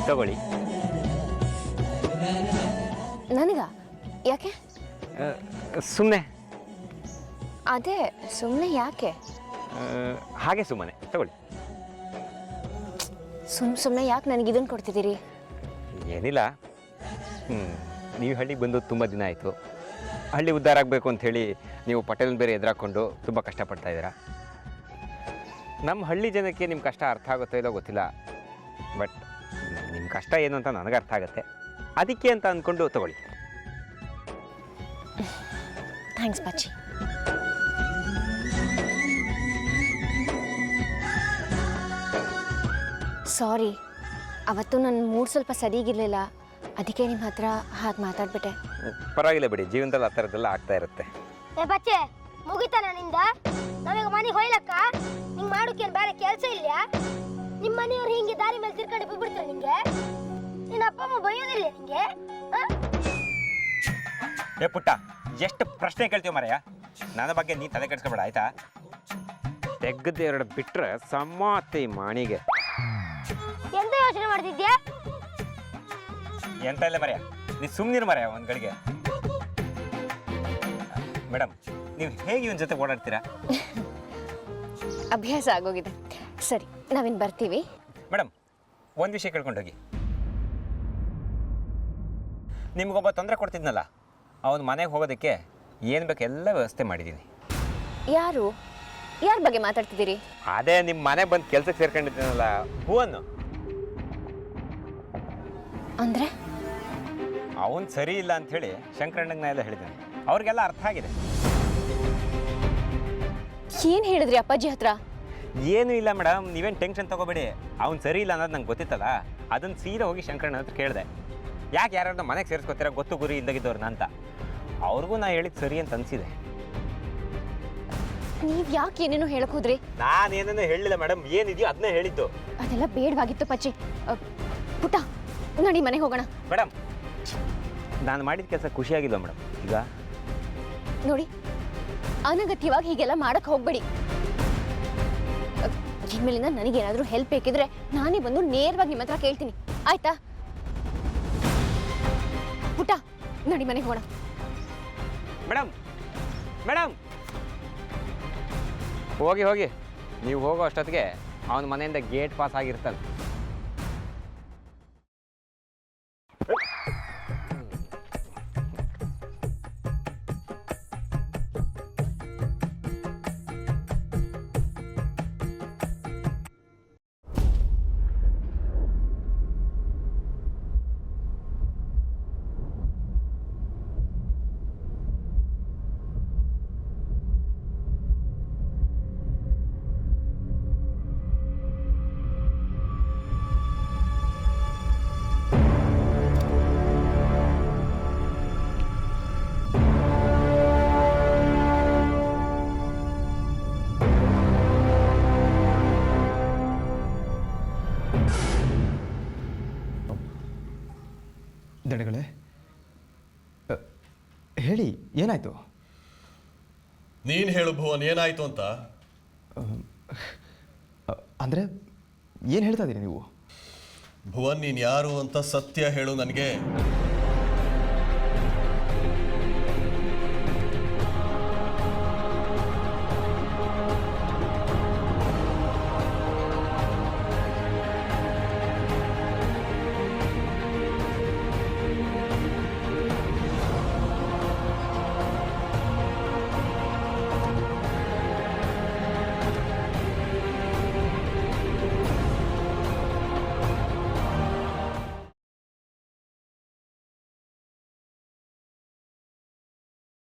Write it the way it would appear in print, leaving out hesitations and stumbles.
ತಗೊಳ್ಳಿ. ನನಗ ಯಾಕೆ? ಸುಮ್ಮನೆ. ಅದೇ ಸುಮ್ಮನೆ ಯಾಕೆ? ಹಾಗೆ ಸುಮ್ಮನೆ ತಗೊಳ್ಳಿ. ಸುಮ್ಮನೆ ಯಾಕೆ ನನಗೆ ಇದನ್ನು ಕೊಡ್ತಿದ್ದೀರಿ? ಏನಿಲ್ಲ, ನೀವು ಹಳ್ಳಿಗೆ ಬಂದು ತುಂಬ ದಿನ ಆಯಿತು. ಹಳ್ಳಿ ಉದ್ಧಾರ ಆಗಬೇಕು ಅಂಥೇಳಿ ನೀವು ಪಟೇಲನ ಬೇರೆ ಎದುರಾಕೊಂಡು ತುಂಬ ಕಷ್ಟಪಡ್ತಾ ಇದ್ದೀರಾ. ನಮ್ಮ ಹಳ್ಳಿ ಜನಕ್ಕೆ ನಿಮ್ಮ ಕಷ್ಟ ಅರ್ಥ ಆಗುತ್ತೋ ಇಲ್ಲೋ ಗೊತ್ತಿಲ್ಲ, ಬಟ್ ನಿಮ್ಮ ಕಷ್ಟ ಏನು ಅಂತ ನನಗೆ ಅರ್ಥ ಆಗುತ್ತೆ. ಅದಕ್ಕೆ ಅಂತ ಅಂದ್ಕೊಂಡು ತಗೊಳ್ಳಿ. ಥ್ಯಾಂಕ್ಸ್ ಬಚ್ಚಿ. ಸಾರಿ, ಅವತ್ತು ನನ್ನ ಮೂಡ್ ಸ್ವಲ್ಪ ಸರಿಗಿರಲಿಲ್ಲ, ಅದಕ್ಕೆ ನಿಮ್ಮ ಹತ್ರ ಹಾಗೆ ಮಾತಾಡ್ಬಿಟ್ಟೆ. ಪರವಾಗಿಲ್ಲ ಬಿಡಿ, ಜೀವನದಲ್ಲಿ ಆ ಥರದ್ದೆಲ್ಲ ಆಗ್ತಾ ಇರುತ್ತೆ. ಏ ಬಚ್ಚೆ, ಮುಗಿತಾನ ನಿಂದ? ನಾವೀಗ ಮನೆಗೆ ಹೋಯ್ಲಕ್ಕ? ನಿಂಗೆ ಮಾಡೋಕ್ಕೇನು ಬೇರೆ ಕೆಲಸ ಇಲ್ಲ? ನಿಮ್ಮ ಮನೆಯವ್ರು ಹಿಂಗೆ ದಾರಿ ಮೇಲೆ ತಿರ್ಕೊಂಡು ಬಿಡ್ಬಿಡ್ತಾರೆ ನಿಂಗೆ? ನಿನ್ನ ಅಪ್ಪ ಅಮ್ಮ ಬೈಯೋದಿಲ್ಲ ನಿಂಗೆ? ಏ ಪುಟ್ಟ, ಎಷ್ಟು ಪ್ರಶ್ನೆ ಕೇಳ್ತೀವಿ ಮಾರಾಯ. ನನ್ನ ಬಗ್ಗೆ ನೀ ತಲೆ ಕೆಡಿಸ್ಕೊಬೇಡ ಆಯ್ತಾ? ತೆಗ್ಗದ್ದು ಎರಡು ಬಿಟ್ರೆ ಸಮಾತಿ ಮಾಣಿಗೆ. ಎಂತ ಯೋಚನೆ ಮಾಡ್ತಿದ್ಯಾ? ಎಂತ ಇಲ್ಲ ಮರ್ಯ, ನೀ ಸುಮ್ಮನಿರು ಮರ್ಯ ಒಂದು ಗಳಿಗೆ. ಮೇಡಮ್, ನೀವು ಹೇಗೆ ಇವನ ಜೊತೆ ಓಡಾಡ್ತೀರಾ? ಅಭ್ಯಾಸ ಆಗೋಗಿದೆ. ಸರಿ, ನಾವಿನ್ನು ಬರ್ತೀವಿ. ಮೇಡಮ್, ಒಂದು ವಿಷಯ ಕೇಳ್ಕೊಂಡೋಗಿ. ನಿಮಗೊಬ್ಬ ತೊಂದರೆ ಕೊಡ್ತಿದ್ನಲ್ಲ, ಅವನ ಮನೆಗೆ ಹೋಗೋದಕ್ಕೆ ಏನು ಬೇಕು ಎಲ್ಲ ವ್ಯವಸ್ಥೆ ಮಾಡಿದ್ದೀನಿ. ಯಾರ ಬಗ್ಗೆ ಮಾತಾಡ್ತಿದ್ದೀರಿ? ಅದೇ ನಿಮ್ಮ ಮನೆಗೆ ಬಂದು ಕೆಲಸಕ್ಕೆ ಸೇರ್ಕೊಂಡಿದ್ದೀನಲ್ಲ, ಹೂವನ್ನು. ಅಂದರೆ ಅವನು ಸರಿ ಇಲ್ಲ ಅಂಥೇಳಿ ಶಂಕರಣ್ಣಗೆ ನಾ ಎಲ್ಲ ಹೇಳಿದ್ದೇನೆ. ಅವ್ರಿಗೆಲ್ಲ ಅರ್ಥ ಆಗಿದೆ. ಏನು ಹೇಳಿದ್ರಿ ಅಪ್ಪಾಜಿ ಹತ್ರ? ಏನೂ ಇಲ್ಲ ಮೇಡಮ್, ನೀವೇನು ಟೆನ್ಷನ್ ತೊಗೋಬೇಡಿ. ಅವ್ನು ಸರಿ ಇಲ್ಲ ಅನ್ನೋದು ನಂಗೆ ಗೊತ್ತಿತ್ತಲ್ಲ, ಅದನ್ನು ಸೀದಾ ಹೋಗಿ ಶಂಕರಣ್ಣ ಹತ್ರ ಕೇಳಿದೆ. ಯಾಕೆ ಯಾರ್ಯಾರನ್ನ ಮನೆಗೆ ಸೇರಿಸ್ಕೊತೀರ, ಗೊತ್ತು ಗುರಿ ಇಲ್ದಾಗಿದ್ದವ್ರನ್ನ ಅಂತ. ಅವ್ರಿಗೂ ನಾ ಹೇಳಿದ್ದು ಸರಿ ಅಂತ ಅನಿಸಿದೆ. ನೀವು ಯಾಕೆ ಏನೇನೋ ಹೇಳಕ್ ಹೋದ್ರಿ? ನಾನೇನೇನೋ ಹೇಳಿಲ್ಲ ಮೇಡಮ್, ಏನಿದೆಯೋ ಅದನ್ನೇ ಹೇಳಿದ್ದು. ಅದೆಲ್ಲ ಬೇಡವಾಗಿತ್ತು ಪಚ್ಚಿ. ಪುಟ್ಟ, ನೋಡಿ ಮನೆಗೆ ಹೋಗೋಣ. ಮೇಡಮ್, ನಾನು ಮಾಡಿದ ಕೆಲಸ ಖುಷಿಯಾಗಿಲ್ಲ ಮೇಡಮ್. ಈಗ ನೋಡಿ, ಅನಗತ್ಯವಾಗಿ ಹೀಗೆಲ್ಲ ಮಾಡಕ್ಕೆ ಹೋಗ್ಬೇಡಿ. ಇನ್ಮೇಲಿಂದ ನನಗೇನಾದರೂ ಹೆಲ್ಪ್ ಬೇಕಿದ್ರೆ ನಾನೇ ಬಂದು ನೇರವಾಗಿ ನಿಮ್ಮ ಹತ್ರ ಕೇಳ್ತೀನಿ, ಆಯ್ತಾ? ಪುಟ್ಟ, ನೋಡಿ ಮನೆಗೆ ಹೋಗೋಣ. ಮೇಡಮ್, ಮೇಡಮ್, ಹೋಗಿ ನೀವು ಹೋಗೋ ಅಷ್ಟೊತ್ತಿಗೆ ಅವನ ಮನೆಯಿಂದ ಗೇಟ್ ಪಾಸ್ ಆಗಿರ್ತಾನೆ. ದಣಗಳೇ, ಹೇಳಿ, ಏನಾಯಿತು? ನೀನು ಹೇಳು ಭುವನ್, ಏನಾಯಿತು ಅಂತ. ಅಂದರೆ ಏನು ಹೇಳ್ತಾ ಇದ್ದೀರಿ ನೀವು? ಭುವನ್, ನೀನು ಯಾರು ಅಂತ ಸತ್ಯ ಹೇಳು ನನಗೆ.